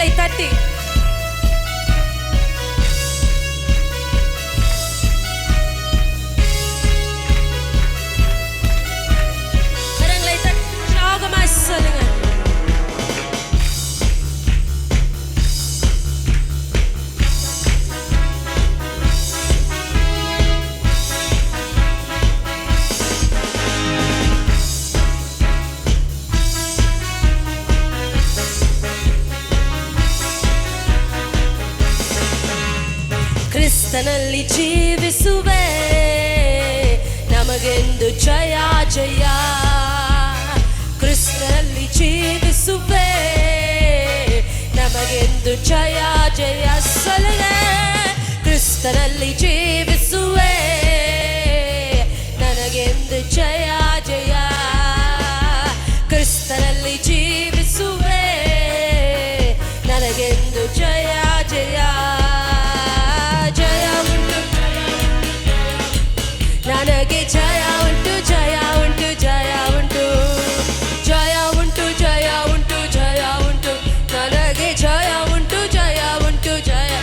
கரங்களை தட்டி உற்சாகமாய் சொல்லுங்க. ಕ್ರಿಸ್ತನಲ್ಲಿ ಜೀವಿಸುವೆ, ನಮಗೆಂದು ಜಯ ಜಯ. ಕ್ರಿಸ್ತನಲ್ಲಿ ಜೀವಿಸುವೆ, ನಮಗೆಂದು ಜಯ ಜಯ. ಸಲಹೆ ಕ್ರಿಸ್ತನಲ್ಲಿ ಜೀವಿಸುವೆ, ನನಗೆಂದು ಜಯ ಜಯ. ಕ್ರಿಸ್ತನಲ್ಲಿ ಜೀವಿಸುವೆ, ನನಗೆಂದು ಜಯ ಜಯ. ನನಗೆ ಜಯ ಉಂಟು, ಜಯ ಉಂಟು, ಜಯ ಉಂಟು, ಜಯ ಉಂಟು, ಜಯ ಉಂಟು, ಜಯ ಉಂಟು. ನನಗೆ ಜಯ ಉಂಟು, ಜಯ ಉಂಟು, ಜಯ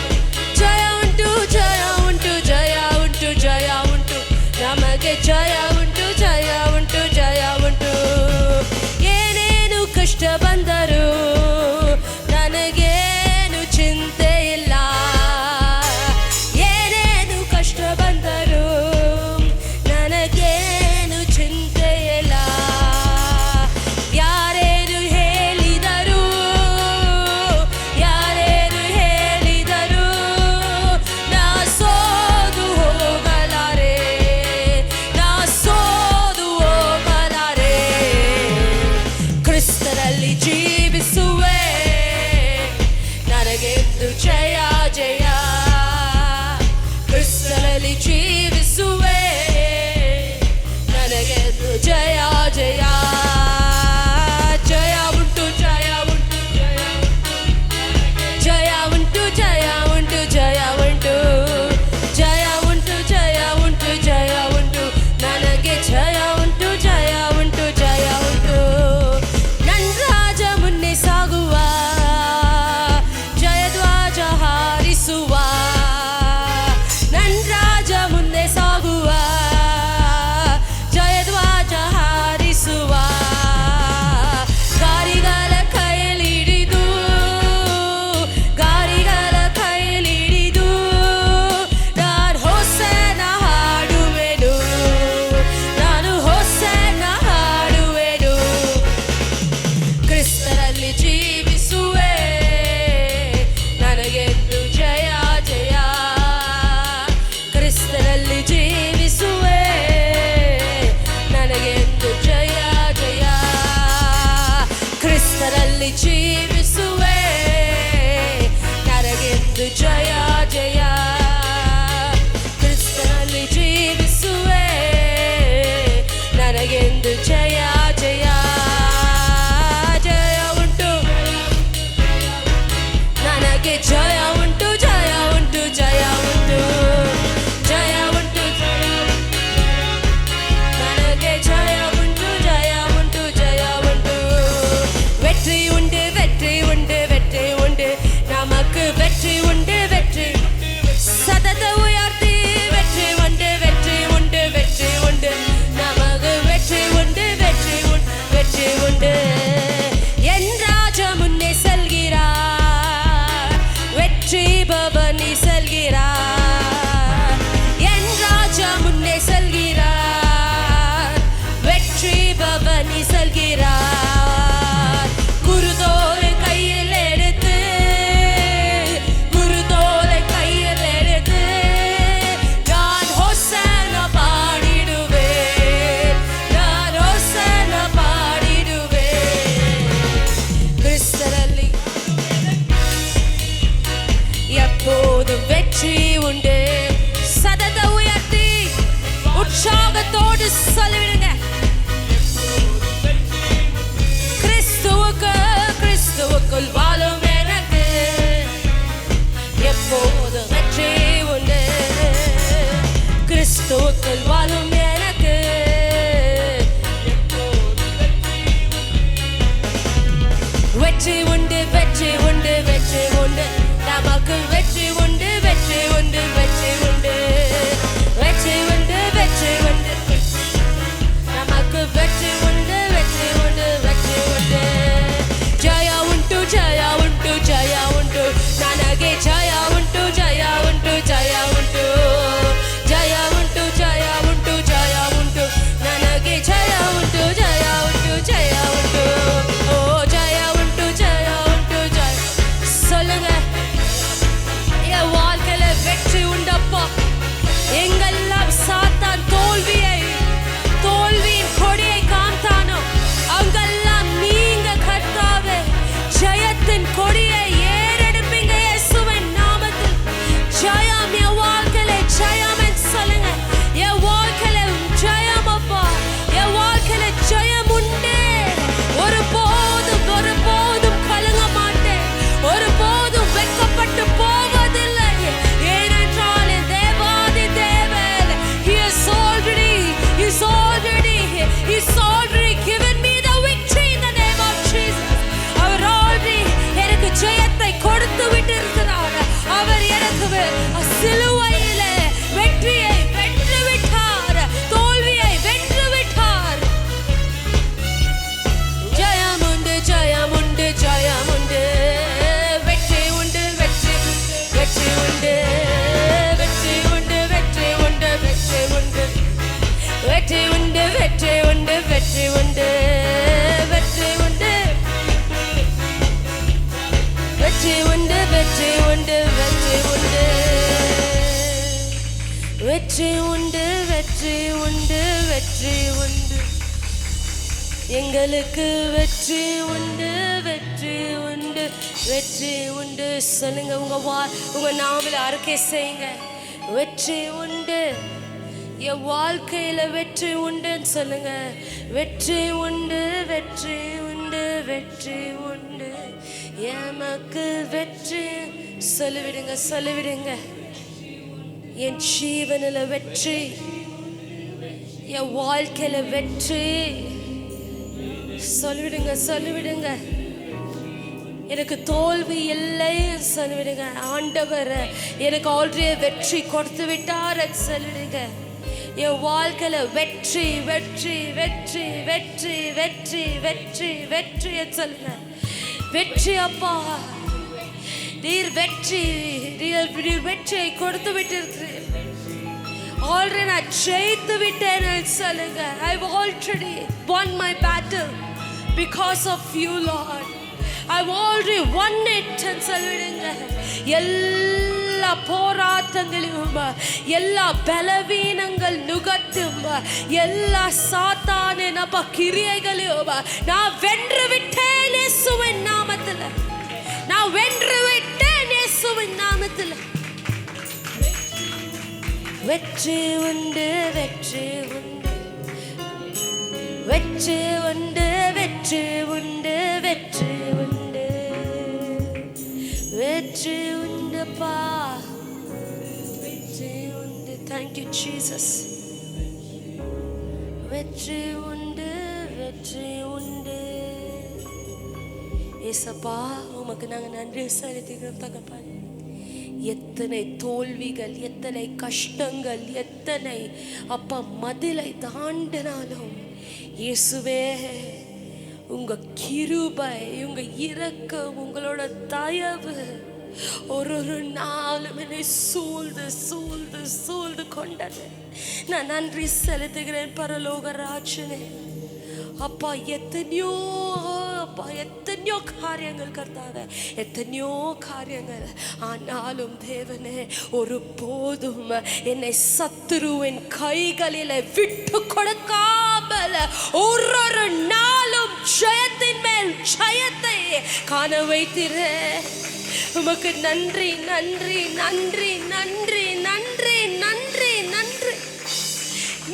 ಜಯ ಉಂಟು, ಜಯ ಉಂಟು, ಜಯ ಉಂಟು, ಜಯ ಉಂಟು. ನಮಗೆ ಜಯ ಉಂಟು, ಜಯ ಉಂಟು, ಜಯ ಉಂಟು. ಏನೇನು ಕಷ್ಟ ಬಂದರೂ ನನಗೇನು ಚಿಂತೆ ಇಲ್ಲ. ಏನೇನು ಕಷ್ಟ ಬಂದರೂ ನನಗೇನು ಚಿಂತೆ ಇಲ್ಲ. ಯಾರೇನು ಹೇಳಿದರು, ಯಾರೇನು ಹೇಳಿದರು, ನಾ ಸೋದು ಹೋಗಲಾರೆ, ನಾ ಸೋದು ಹೋಗಲಾರೆ. ಕ್ರಿಸ್ತನಲ್ಲಿ ಜೀವಿಸುವೆ, ನನಗೆಂದು ಜಯ ಜಯ. ಕ್ರಿಸ್ತನಲ್ಲಿ ಜೀವಿಸುವೆ, ನನಗೆಂದು ಜಯ ಜಯ. ಜಯ ಉಂಟು, ಜಯ ಉಂಟು, ಜಯ ಉಂಟು, ಜಯ ಉಂಟು, ಜಯ ಉಂಟು, ಜಯ ಉಂಟು, ಜಯ ಉಂಟು, ಜಯ ಉಂಟು. ನನಗೆ ಜಯ ಉಂಟು, ಜಯ ಉಂಟು, ಜಯ ಉಂಟು. ನನ್ನ ರಾಜ ಮುನ್ನೆ ಸಾಗುವ, ಜಯಧ್ವಜ ಹಾರಿಸುವ. ನನ್ನ ರಾಜ ಮುಂದೆ ಸಾಗುವ, ಜಯಧ್ವಜ ಹಾರಿಸುವ. ಗಾರಿಗಳ ಕೈಲಿಡಿದು, ಗಾರಿಗಳ ಕೈಲಿಡಿದು, ನಾನು ಹೊಸನ ಹಾಡುವೆನು, ನಾನು ಹೊಸನ ಹಾಡುವೆನು. ಕ್ರಿಸ್ತನಲ್ಲಿ ಜೀವಿಸುವೆ, ನನಗೆಂದು ಜಯ ಜಯ. ಕ್ರಿಸ್ತನಲ್ಲಿ ಜೀವಿಸುವೆ, ನನಗೆಂದು ಜಯ ಜಯ. ಕ್ರಿಸ್ತನಲ್ಲಿ ಜೀವಿಸುವೆ, ನನಗೆಂದು ಜಯ ಜಯ. ಕ್ರಿಸ್ತನಲ್ಲಿ ಜೀವಿಸುವೆ, ನನಗೆಂದು ಜಯ ಜಯ. ಜಯ ಉಂಟು, ನನಗೆ ಜಯ ಉಂಟು, ಜಯ ಉಂಟು, ಜಯ ಉಂಟು, ಜಯ ಉಂಟು, ನನಗೆ ಜಯ ಉಂಟು, ಜಯ ಉಂಟು, ಜಯ ಉಂಟು. வெற்றி உண்டு, வெற்றி உண்டு, வெற்றி உண்டு, நமக்கு வெற்றி உண்டு, வெற்றி சதத உயர்த்தி. வெற்றி உண்டு, வெற்றி உண்டு, வெற்றி உண்டு, நமக்கு வெற்றி உண்டு, வெற்றி உண்டு, வெற்றி உண்டு. என் ராஜா முன்னே செல்கிறார், வெற்றி பவனி செல்கிறார். என் ராஜா முன்னே செல்கிறார், வெற்றி பவனி செல்கிறார். குருதோலை கையில் எடுத்து, குருதோலை கையில் எடுத்து, நான் ஹோசன்னா பாடிடுவேன், நான் ஹோசன்னா பாடிடுவேன். கிறிஸ்தರಲ್ಲಿ எப்போதும் வெற்றி உண்டு. சதத உயர்த்தி உற்சாகத்தோடு சொல்லிவிடுங்க. கிறிஸ்துவுக்குள் வாழும் எனக்கு எப்போதும் வெற்றி உண்டு. கிறிஸ்துவுக்குள் வாழும் எனக்கு வெற்றி உண்டு. உண்டு வெற்றி உண்டு வெற்றி உண்டு நமக்கு வெற்றி உண்டு வெற்றி உண்டு வெற்றி உண்டு வெற்றி உண்டு வெற்றி உண்டு நமக்கு வெற்றி உண்டு வெற்றி உண்டு வெற்றி உண்டு ಜಯ ಉಂಟು ಜಯ ಉಂಟು ಜಯ ಉಂಟು ನನಗೆ ಜಯ ಉಂಟು ಜಯ ಉಂಟು ಜಯ ಉಂಟು ಜಯ ಉಂಟು ಜಯ ಉಂಟು ಜಯ ಉಂಟು ನನಗೆ ಜಯ ಉಂಟು ಜಯ ಉಂಟು ಜಯ ಉಂಟು ಓ ಜಯ ಉಂಟು ಜಯ ಉಂಟು ಜಯ சொல்லுங்க என் வாழ்க்கையில வெற்றி உண்டப்பா எங்கெல்லாம் சாத்தான் தோல்வியின் கொடியை காண்பானோ அங்கெல்லாம் நீங்க கர்த்தாவே ஜெயத்தின் கொடியை ஏறெடுப்பீங்க இயேசுவின் நாமத்தில் ஜெயம் என் வாழ்க்கையில ஜெயம் சொல்லுங்க என் வாழ்க்கையில ஜெயம் அப்பா என் வாழ்க்கையில ஜெயம் உண்டு ஒருபோதும் கலங்க மாட்டேன் ஒருபோதும் வெட்கப்பட்டு போவதில்லை ஏனென்றால் என் தேவாதி தேவன் He's already given me the victory in the name of Jesus. Our already எனக்கு ஜெயத்தை கொடுத்து விட்டிருக்கிறார். அவர் எனக்கு சிலுவையில வெற்றியை வென்று விட்டார். தோல்வியை வென்று விட்டார். ஜெயம் உண்டு ஜெயம் உண்டு ஜெயம் உண்டு வெற்றி உண்டு வெற்றி வெற்றி உண்டு வெற்றி உண்டு வெற்றி உண்டு வெற்றி உண்டு வெற்றி உண்டு வெற்றி உண்டு வெற்றி உண்டு வெற்றி உண்டு வெற்றி உண்டு வெற்றி உண்டு வெற்றி உண்டு வெற்றி உண்டு வெற்றி உண்டு வெற்றி உண்டு எங்களுக்கு வெற்றி உண்டு வெற்றி உண்டு வெற்றி உண்டு சொல்லுங்க உங்க நாவல அறிக்கை செய்யுங்க வெற்றி உண்டு என் வாழ்க்கையில வெற்றி உண்டுன்னு சொல்லுங்க வெற்றி உண்டு வெற்றி உண்டு வெற்றி உண்டு எமக்கு வெற்றி சொல்லிவிடுங்க என் ஜீவனில வெற்றி என் வாழ்க்கையில வெற்றி சொல்லிவிடுங்க எனக்கு தோல்வி இல்லை சொல்லிவிடுங்க ஆண்டவர் எனக்கு ஆல்ரெடி வெற்றி கொடுத்து விட்டார் சொல்லிடுங்க என் வாழ்க்கையில வெற்றி வெற்றி வெற்றி வெற்றி வெற்றி வெற்றி வெற்றி சொல்லுங்க வெற்றி அப்பா நீர் வெற்றியை கொடுத்து விட்டிருக்கிறேன் ஆல்ரெடி நான் ஜெயித்து விட்டேன் சொல்லுங்க I've already won my battle because of you Lord I've already won it சொல்லுங்க எல்லா போராட்டங்களையும் எல்லா பலவீனங்கள் நுகத்தும் எல்லா சாத்தானின் கிரியைகளையும் நான் வென்று விட்டேன் இயேசுவின் நாமத்தில் நான் வென்று விட்டேன் இயேசுவின் நாமத்தில் வெற்றி உண்டு வெற்றி உண்டு வெற்றி உண்டு வெற்றி உண்டு வெற்றி உண்டு வெற்றி உண்டுப்பா வெற்றி உண்டு Thank you Jesus வெற்றி உண்டு வெற்றி உண்டு ஏசப்பா உமக்கு நாங்கள் நன்றி செலுத்துகிறோம் தகப்பன் எத்தனை தோல்விகள் எத்தனை கஷ்டங்கள் எத்தனை அப்பா மதிலை தாண்டினாலும் இயேசுவே உங்க கிருபை உங்க இரக்கம் உங்களோட தயவு ஒரு நாளும் என்னை சூழ்ந்து கொண்டது நான் நன்றி செலுத்துகிறேன் பரலோக ராஜனே அப்பா எத்தனையோ காரியங்கள் கர்த்தாவே எத்தனையோ காரியங்கள் ஆனாலும் தேவனே ஒரு போதும் என்னை சத்துருவின் கைகளில் விட்டு கொடுக்காமல் ஒரு நாளும் ஜெயத்தின் மேல் ஜெயத்தை காண வைத்திரே உமக்கு நன்றி நன்றி நன்றி நன்றி நன்றி நன்றி நன்றி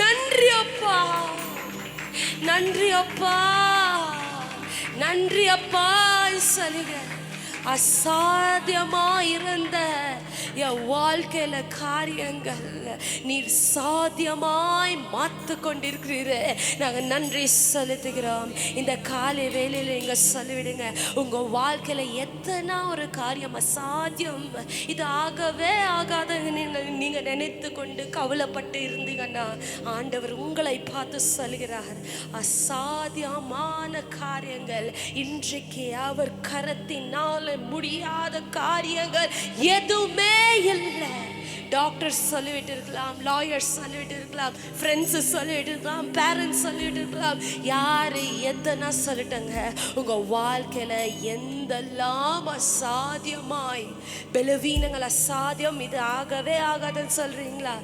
நன்றி அப்பா நன்றி அப்பா நன்றி அப்பா சொல்லுங்க அசாத்தியமாயிருந்த என் வாழ்க்கையில காரியங்கள் நீர் சாத்தியமாய் மாத்து கொண்டிருக்கிறீரே, நாங்க நன்றி செலுத்துகிறோம். இந்த காலை வேளையில நீங்க சொல்லிவிடுங்க, உங்க வாழ்க்கையில எத்தனை ஒரு காரியம் அசாத்தியம், இது ஆகவே ஆகாதன்னு நீங்க நினைத்து கொண்டு கவலைப்பட்டு இருந்தீங்கன்னா ஆண்டவர் உங்களை பார்த்து சொல்கிறார், அசாத்தியமான காரியங்கள் இன்றைக்கு அவர் கரத்தினால முடியாத காரியங்கள் எதுவுமே இல்லை. டாக்டர்ஸ் சொல்லிவிட்டு இருக்கலாம், லாயர்ஸ் சொல்லிவிட்டு இருக்கலாம், ஃப்ரெண்ட்ஸ் சொல்லிவிட்டு இருக்கலாம், பேரண்ட்ஸ் சொல்லிவிட்டு இருக்கலாம், யாரு எதனா சொல்லிட்டங்க. உங்க வாழ்க்கையில எந்தெல்லாம் அசாத்தியமாய் பலவீனங்கள் அசாத்தியம், இது ஆகவே ஆகாதுன்னு சொல்றீங்களா?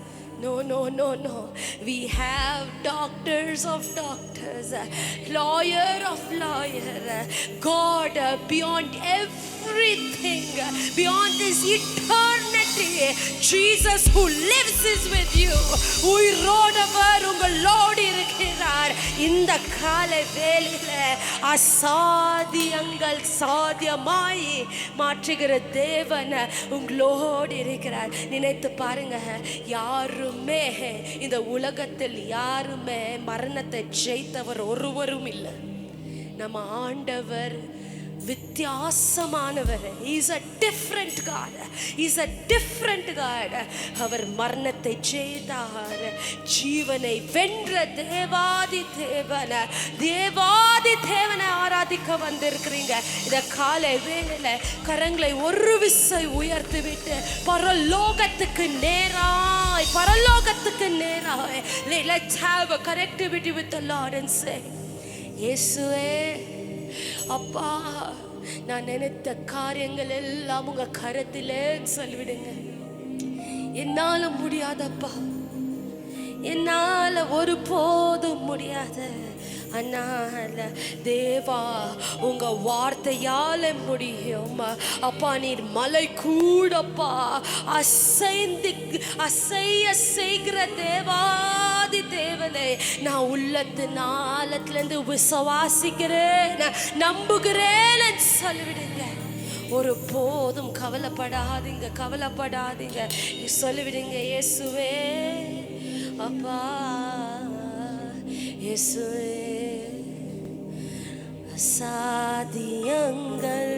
No, no, no, no. We have doctors of doctors, lawyer of lawyer, God beyond everything, beyond this eternity. Jesus who lives is with you. உயிரோடவர் உங்களோடு இருக்கிறார். இந்த காலை வேளையில அசாத்தியங்கள் சாத்தியமாய் மாற்றுகிற தேவன் உங்களோடு இருக்கிறார். நினைத்து பாருங்க, யாரும் இந்த உலகத்தில் யாருமே மரணத்தை ஜெயித்தவர் ஒருவரும் இல்லை. நம்ம ஆண்டவர் வித்தியாசமானவர். He's a different God. He's a different God. அவர் மரணத்தை ஜெயித்தார், ஜீவனை வென்ற தேவாதி தேவன். தேவாதி தேவனை ஆராதிக்க வந்திருக்கிறீங்க. இந்த காலை வேளையில கரங்களை ஒரு விசை உயர்த்தி விட்டு பரலோகத்துக்கு நேராய் let's have a connectivity with the Lord and say, இயேசுவே அப்பா, நான் நினைத்த காரியங்கள் எல்லாம் உங்க கரத்திலே சொல்லிவிடுங்க. என்னால முடியாதப்பா, என்னால ஒரு போதும் முடியாத, ஆனால் தேவா உங்க வார்த்தையால முடியும். அப்பா, நீர் மலை கூடப்பா அசைய செய்கிற தேவாதி தேவனே, நான் உள்ளத்தின் ஆழத்திலிருந்து விசுவாசிக்கிறேன், நம்புகிறேன் சொல்லிவிடுங்க. ஒரு போதும் கவலைப்படாதீங்க சொல்லிவிடுங்க. இயேசுவே அப்பா, இயேசுவே, சாத்தியங்கள்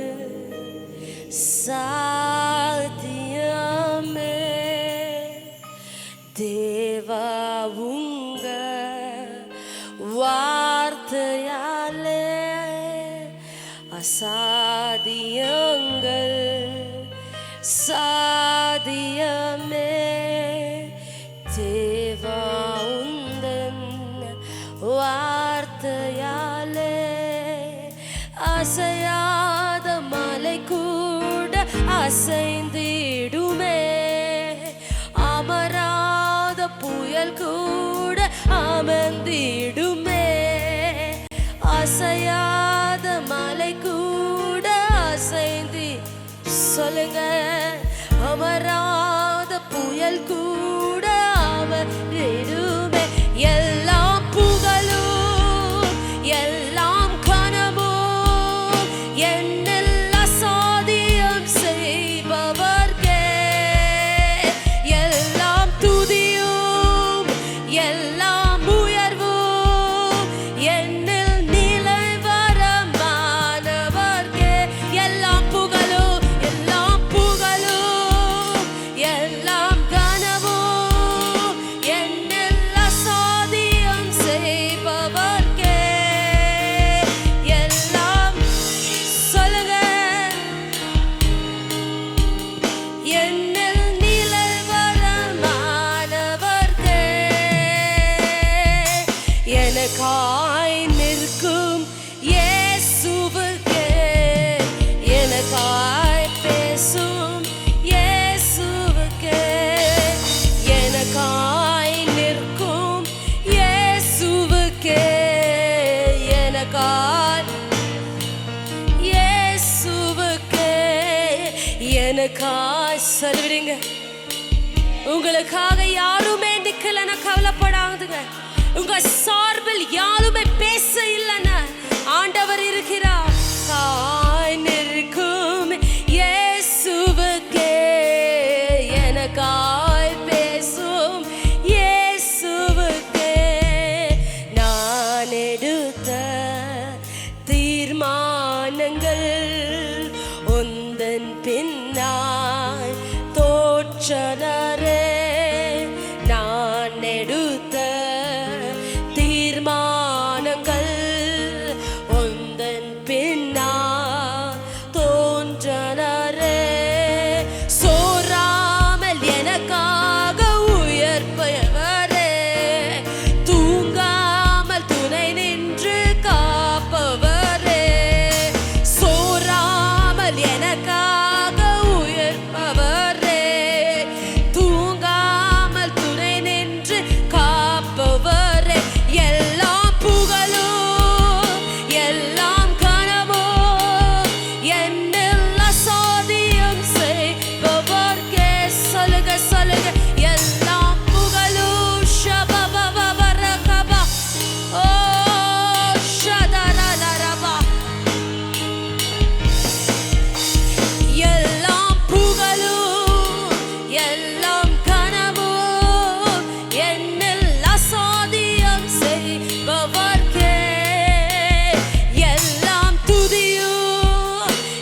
சாத்தியமே தேவா உங்க வார்த்தையாலே, அசாத்தியங்கள் சாத்தியமே தேவா உந்தன் வார்த்தையாலே. அசையாத மலை கூட அசைந்திடுமே, அமராத புயல் கூட அமர்ந்திடுமே. அசையாத மலை கூட அசைந்தி சொல்லுங்க, அமராத புயல் கூட அமர்ந்திடுமே. எல்லாம் புகழும் எல்லாம் கனமும் என்னில் அசாத்தியம் செய்பவர்க்கே. எல்லாம் துதியும் எல்லாம் உயர்வும் என்னில் நிலைவரமானவர்க்கே. எல்லாம் புகழும் எல்லாம் கனமும் என்னில் அசாத்தியம் செய்பவர்க்கே. எல்லாம் சொல்லுங்க, என்னில் நிலைவரமானவர்க்கே. எனக்காய் நிற்கும் இயேசுவுக்கே, எனக்காய் பேசும் இயேசுவுக்கே, எனக்காய் நிற்கும் இயேசுவுக்கே, எனக்காய் இயேசுவுக்கே, எனக்காய் சொல்லிடுங்க. உங்களுக்காக யாருமே நிக்கலன்னா கவலைப்படாதுங்க. உங்க சார்பில் யாருமே பேச இல்லைன்னா ஆண்டவர் இருக்கிறார். காய் நிற்கும்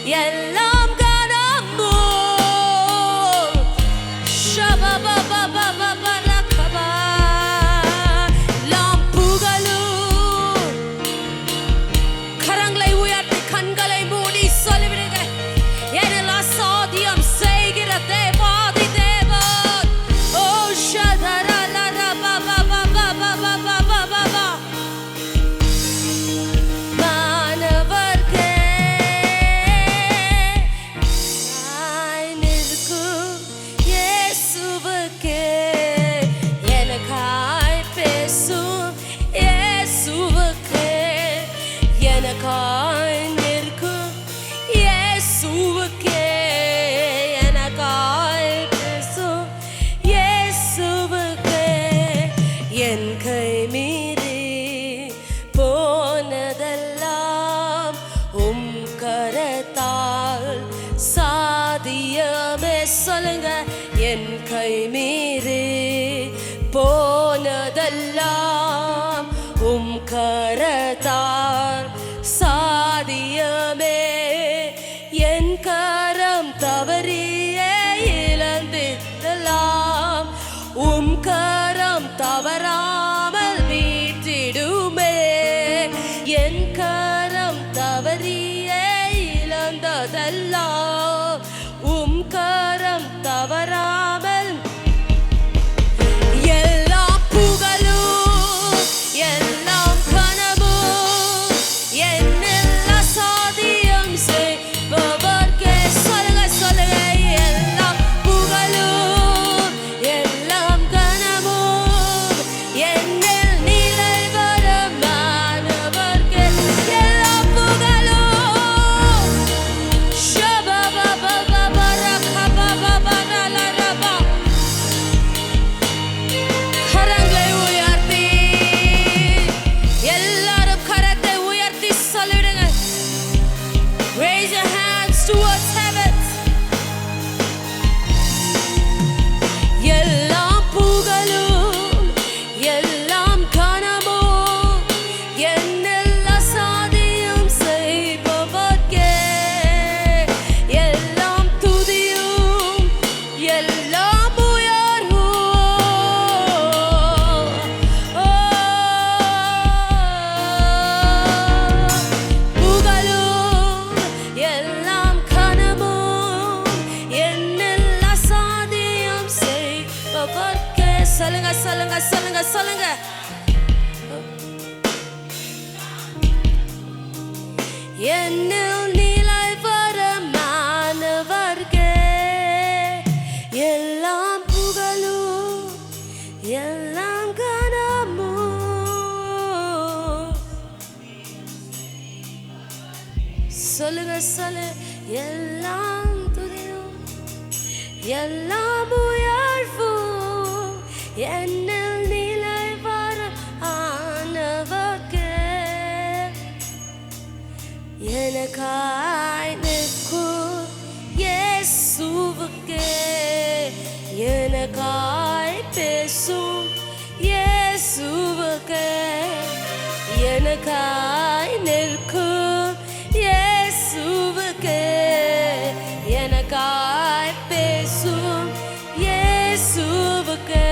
எல்லாம் கனமோ ஷபபபபபபரகபா எல்லாம் புகழும். கரங்களை உயர்த்தி கண்களை மூடி சொல்லிவிடுங்க. என்னெல்லாம் சாத்தியம் செய்கிற தேவாதி தேவன். ஓ ஷதரலரபபபபபபபபபா மானவர்க்கே நாய் நிற்கும் இயேசுவுக்கே எனக்காய் பேசும் இயேசுவுக்கே எனக்காய் நிற்கும் இயேசுவுக்கே எனக்காய் பேசும் இயேசுவுக்கே என் கை மீறி போனதெல்லாம் உம் கரத்தால் சாதியமே சொல்லுங்க. என் கை மீறி போனதெல்லாம் உம் கரத்தால் சாதியமே. என் கரம் தவறியே இழந்திடலாம் உம் கரம் தவறாமல் மீட்டிடுமே. என் கரம் தவறியே இழந்ததெல்லாம் உம் கரம் தவறாமல் எல்லாம் புகழும் எல்லாம் கனமும் என்னில் அசாத்தியம் செய்பவர்க்கே சொல்லுங்க சொல்லுங்க. எல்லாம் புகழும் எல்லாம் கனமும் என்னில் நிலை வரமானவர்க்கே எல்லாம் புகழும் ஷபபபபபரகபபபரலரபா கரங்களை உயர்த்தி எல்லாரும் கரத்தை உயர்த்தி சொல்லிடுங்க. Raise your hands towards heaven. எல்லாம் புகழும் எல்லாம் கனமும் என்னில் அசாத்தியம் செய்பவர்க்கே எல்லாம் துதியும் எல்லாம் உயர்வும். புகழும் எல்லாம் கனமும் என்னில் அசாத்தியம் செய்பவர்க்கே சொல்லுங்க சொல்லுங்க சொல்லுங்க சொல்லுங்க. என்னில் நிலை வரமானவர்க்கே எல்லாம் புகழும் எல்லாம் கனமும் சொல்லுங்க சொல்லு. எல்லாம் துதியும் எல்லாம் உயர்வும் என்னில் நிலை வரமானவர்க்கே எனக்காய் நிற்கும் இயேசுவுக்கே எனக்காய் பேசும் இயேசுவுக்கே எனக்காய் நிற்கும் இயேசுவுக்கே எனக்காய் பேசும் இயேசுவுக்கே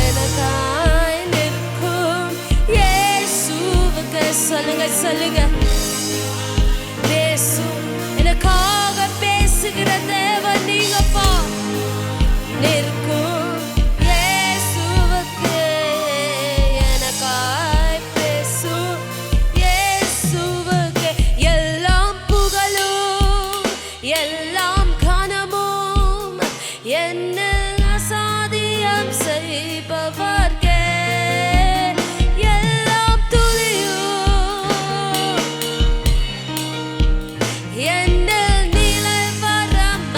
எனக்காய் நிற்கும் இயேசுவுக்கே சொல்லுங்க சொல்லுங்க. பேசும் எனக்காக பேசுகிற தேவன் நீங்கப்பா. நிற்கும் இயேசுவுக்கே எனக்காய் பேசும் இயேசுவுக்கே எல்லாம் புகழும் எல்லாம் கனமும் என்னில் அசாத்தியம் செய்பவர்க்கே எல்லாம் துதியும் என்னில் நிலை வரமானவர்க்கே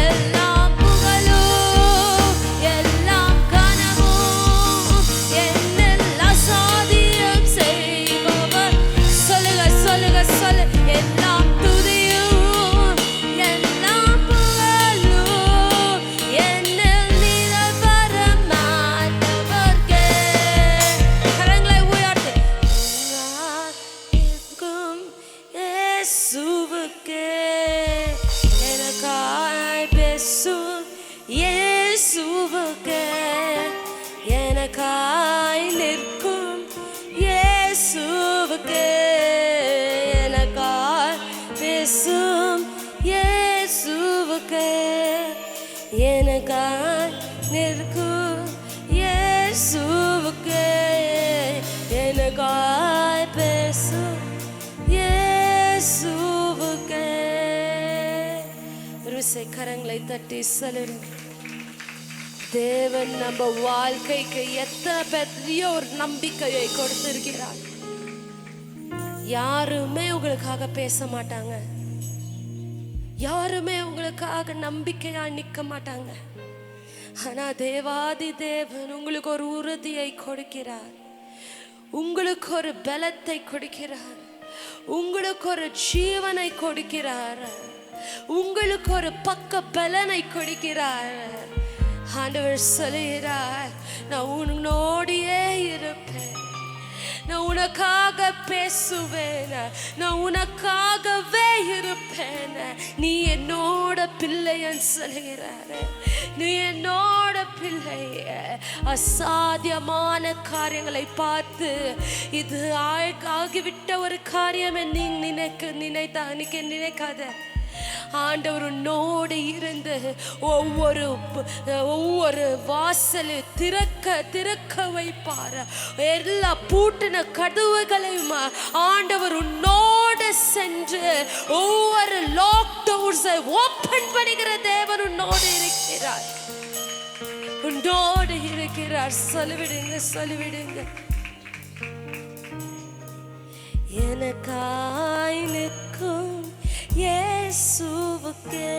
எல்லாம் புகழும் எல்லாம் கனமும் என்னில் அசாத்தியம் செய்பவர் சொல்லுங்க சொல்லுங்க சொல்லு. எல்லாம் துதியும் எல்லாம் புகழும் என்னில் நிலை வரமானவர்க்கே. கரங்களை உயர்த்தி பேசும் இயேசுவுக்கே எனக்காய் நிற்கும் இயேசுவுக்கே எனக்காய் பேசும் இயேசுவுக்கே. விசை கரங்களை தட்டி சொல்லுங்க. தேவன் நம்ம வாழ்க்கைக்கு எத்தனை பெரிய ஒரு நம்பிக்கையை கொடுத்திருக்கிறார். யாருமே உங்களுக்காக பேச மாட்டாங்க, யாருமே உங்களுக்காக நம்பிக்கையா நிற்க மாட்டாங்க. ஆனா தேவாதி தேவன் உங்களுக்கு ஒரு உறுதியை கொடுக்கிறார், உங்களுக்கு ஒரு பலத்தை கொடுக்கிறார், உங்களுக்கு ஒரு ஜீவனை கொடுக்கிறார், உங்களுக்கு ஒரு பக்க பலனை கொடுக்கிறார். ஆண்டவர் சொல்லுகிறார், நான் உன்னோடையே இருப்பேன், நான் உனக்காக பேசுவேன், நான் உனக்காகவே இருப்பேன். நீ என்னோட பிள்ளைன்னு சொல்லுகிறாரு, நீ என்னோட பிள்ளை. அசாத்தியமான காரியங்களை பார்த்து இது ஆகிவிட்ட ஒரு காரியம் நீ நினைக்காத. ஆண்டவர் உன்னோடு இருந்து ஒவ்வொரு வாசல் திறக்க வைப்பார். எல்லா பூட்டின கதவுகளையும் ஆண்டவர் உன்னோடு சென்று ஒவ்வொரு லாக் டோர்ஸை ஓபன் பண்ணுகிற தேவன் உன்னோடு இருக்கிறார், உன்னோடு இருக்கிறார். சொல்லிவிடுங்க. எனக்காய் நிற்கும் இயேசுவுக்கே